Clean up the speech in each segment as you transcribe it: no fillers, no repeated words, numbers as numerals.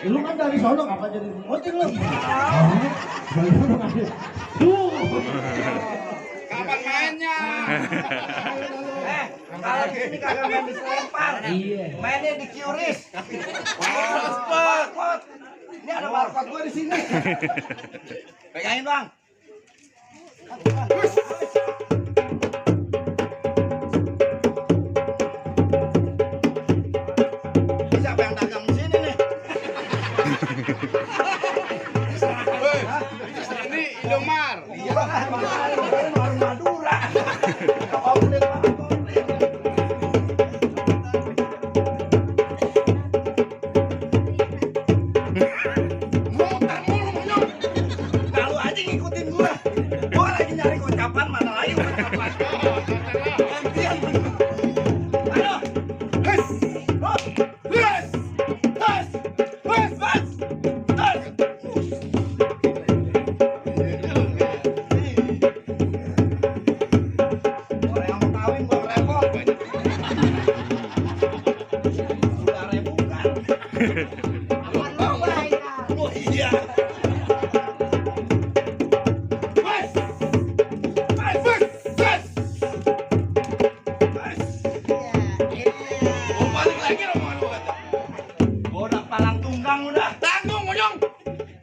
Lu kan dari sono kapan jadi moting lu? Dari sono kan. Kapan mainnya? Kalau gini kagak main di selempar. Iya. Mainnya di QRIS. Barcode. Ini ada barcode gue di sini. Pegangin, Bang. Siapa yang dagang di sini nih? Ini Indomar. Iya, warung Madura. Kalau udah barcode. Mutar mulu, Monyong. Kalau aja ngikutin gua. Gua lagi nyari gocapan, mana lagi gocapan. Gantian. Ayo. Hes. Hop. Hes. Hes. Hes. Hes. Hes. Orang yang mau kawin gua repot. Udah rebukan. Oh iya. Mas. Mas, mas, mas. Mas. Mau balik lagi dong mau kata. Gua udah palang tunggang udah. Tanggung, Monyong.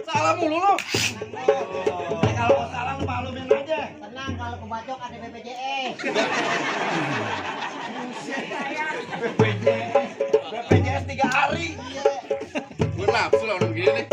Salah mulu lu. Kalau mau salah lu maklumin aja. Tenang, kalau kebacok ada BPJS. BPJS 3 hari. Gue nafsu lah orang begini nih.